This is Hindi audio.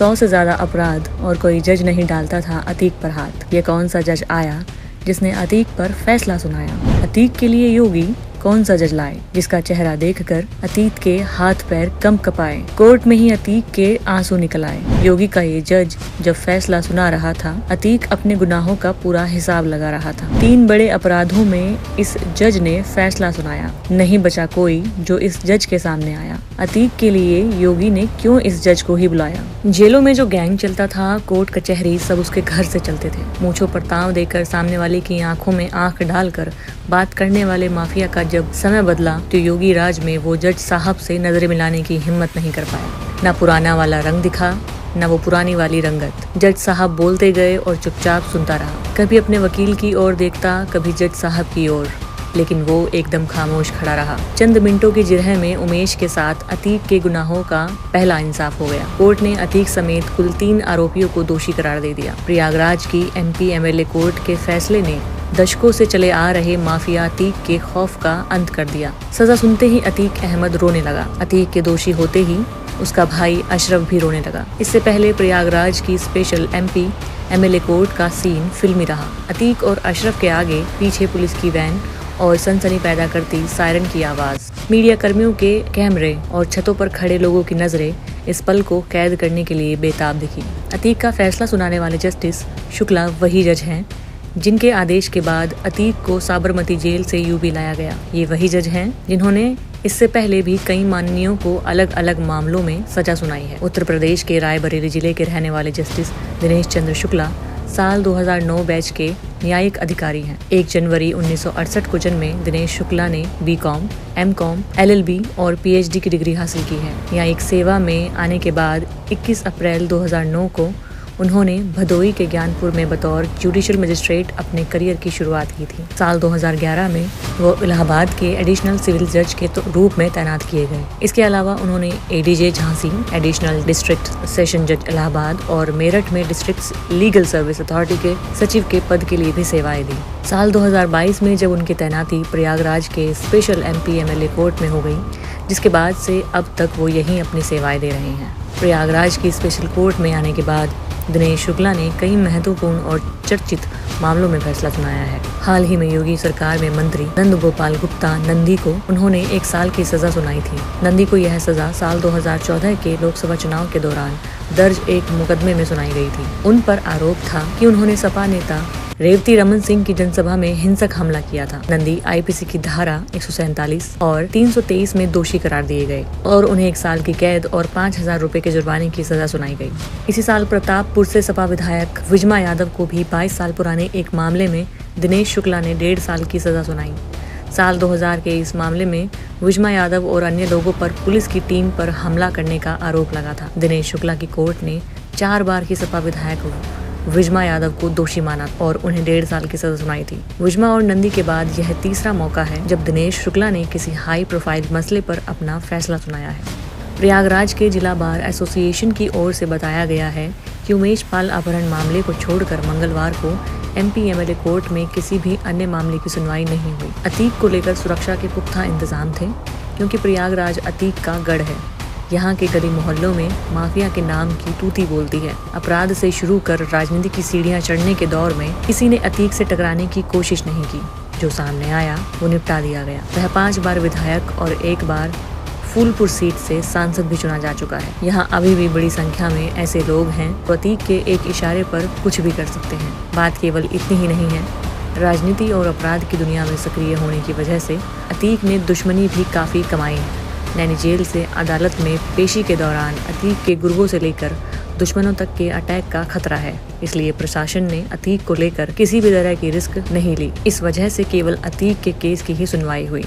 100 से ज्यादा अपराध और कोई जज नहीं डालता था अतीक पर हाथ। ये कौन सा जज आया जिसने अतीक पर फैसला सुनाया? अतीक के लिए योगी कौन सा जज लाए जिसका चेहरा देखकर अतीक के हाथ पैर कंप कपाए? कोर्ट में ही अतीक के आंसू निकल आए। योगी का ये जज जब फैसला सुना रहा था, अतीक अपने गुनाहों का पूरा हिसाब लगा रहा था। 3 बड़े अपराधों में इस जज ने फैसला सुनाया। नहीं बचा कोई जो इस जज के सामने आया। अतीक के लिए योगी ने क्यों इस जज को ही बुलाया? जेलों में जो गैंग चलता था, कोर्ट कचहरी सब उसके घर से चलते थे। मूंछों पर ताव देकर सामने वाले की आंखों में आंख डालकर बात करने वाले माफिया का जब समय बदला तो योगी राज में वो जज साहब से नजरें मिलाने की हिम्मत नहीं कर पाया। न पुराना वाला रंग दिखा, न वो पुरानी वाली रंगत। जज साहब बोलते गए और चुपचाप सुनता रहा। कभी अपने वकील की ओर देखता, कभी जज साहब की ओर, लेकिन वो एकदम खामोश खड़ा रहा। चंद मिनटों की जिरह में उमेश के साथ अतीक के गुनाहों का पहला इंसाफ हो गया। कोर्ट ने अतीक समेत कुल 3 आरोपियों को दोषी करार दे दिया। प्रयागराज की MP MLA कोर्ट के फैसले ने दशकों से चले आ रहे माफिया अतीक के खौफ का अंत कर दिया। सजा सुनते ही अतीक अहमद रोने लगा। अतीक के दोषी होते ही उसका भाई अशरफ भी रोने लगा। इससे पहले प्रयागराज की स्पेशल MP MLA कोर्ट का सीन फिल्मी रहा। अतीक और अशरफ के आगे पीछे पुलिस की वैन और सनसनी पैदा करती सायरन की आवाज, मीडिया कर्मियों के कैमरे और छतों पर खड़े लोगों की नजरें इस पल को कैद करने के लिए बेताब दिखी। अतीक का फैसला सुनाने वाले जस्टिस शुक्ला वही जज हैं जिनके आदेश के बाद अतीक को साबरमती जेल से UP लाया गया। ये वही जज हैं जिन्होंने इससे पहले भी कई माननीयों को अलग अलग मामलों में सजा सुनाई है। उत्तर प्रदेश के रायबरेली जिले के रहने वाले जस्टिस दिनेश चंद्र शुक्ला साल 2009 बैच के न्यायिक अधिकारी हैं। 1 जनवरी 1968 को जन्मे दिनेश शुक्ला ने BCom, MCom, LLB और PhD की डिग्री हासिल की है। न्यायिक सेवा में आने के बाद 21 अप्रैल 2009 को उन्होंने भदोई के ज्ञानपुर में बतौर जुडिशियल मजिस्ट्रेट अपने करियर की शुरुआत की थी। साल 2011 में वो इलाहाबाद के एडिशनल सिविल जज के रूप में तैनात किए गए। इसके अलावा उन्होंने ADJ Jhansi, additional district session जज इलाहाबाद और मेरठ में डिस्ट्रिक्ट लीगल सर्विस अथॉरिटी के सचिव के पद के लिए भी सेवाएं दी। साल 2022 में जब उनकी तैनाती प्रयागराज के स्पेशल MP MLA कोर्ट में हो गई, जिसके बाद से अब तक वो यहीं अपनी सेवाएं दे रहे हैं। प्रयागराज की स्पेशल कोर्ट में आने के बाद दिनेश शुक्ला ने कई महत्वपूर्ण और चर्चित मामलों में फैसला सुनाया है। हाल ही में योगी सरकार में मंत्री नंद गोपाल गुप्ता नंदी को उन्होंने 1 साल की सजा सुनाई थी। नंदी को यह सजा साल 2014 के लोकसभा चुनाव के दौरान दर्ज एक मुकदमे में सुनाई गई थी। उन पर आरोप था कि उन्होंने सपा नेता रेवती रमन सिंह की जनसभा में हिंसक हमला किया था। नंदी IPC की धारा 147 और 323 में दोषी करार दिए गए और उन्हें 1 साल की कैद और 5,000 रुपए के जुर्माने की सजा सुनाई गई। इसी साल प्रतापपुर से सपा विधायक विजमा यादव को भी 22 साल पुराने एक मामले में दिनेश शुक्ला ने 1.5 साल की सजा सुनाई। साल 2000 के इस मामले में विजमा यादव और अन्य लोगों पर पुलिस की टीम पर हमला करने का आरोप लगा था। दिनेश शुक्ला की कोर्ट ने 4 बार की सपा विधायक विजमा यादव को दोषी माना और उन्हें 1.5 साल की सजा सुनाई थी। विजमा और नंदी के बाद यह तीसरा मौका है जब दिनेश शुक्ला ने किसी हाई प्रोफाइल मसले पर अपना फैसला सुनाया है। प्रयागराज के जिला बार एसोसिएशन की ओर से बताया गया है कि उमेश पाल अपहरण मामले को छोड़कर मंगलवार को MP MLA कोर्ट में किसी भी अन्य मामले की सुनवाई नहीं हुई। अतीक को लेकर सुरक्षा के पुख्ता इंतजाम थे क्योंकि प्रयागराज अतीक का गढ़ है। यहाँ के गली मोहल्लों में माफिया के नाम की तूती बोलती है। अपराध से शुरू कर राजनीति की सीढ़ियाँ चढ़ने के दौर में किसी ने अतीक से टकराने की कोशिश नहीं की। जो सामने आया वो निपटा दिया गया। वह 5 बार विधायक और 1 बार फूलपुर सीट से सांसद भी चुना जा चुका है। यहाँ अभी भी बड़ी संख्या में ऐसे लोग हैं जो अतीक के एक इशारे पर कुछ भी कर सकते हैं। बात केवल इतनी ही नहीं है, राजनीति और अपराध की दुनिया में सक्रिय होने की वजह से अतीक ने दुश्मनी भी काफी कमाई है। नैनी जेल से अदालत में पेशी के दौरान अतीक के गुर्गों से लेकर दुश्मनों तक के अटैक का खतरा है। इसलिए प्रशासन ने अतीक को लेकर किसी भी तरह की रिस्क नहीं ली। इस वजह से केवल अतीक के केस की ही सुनवाई हुई।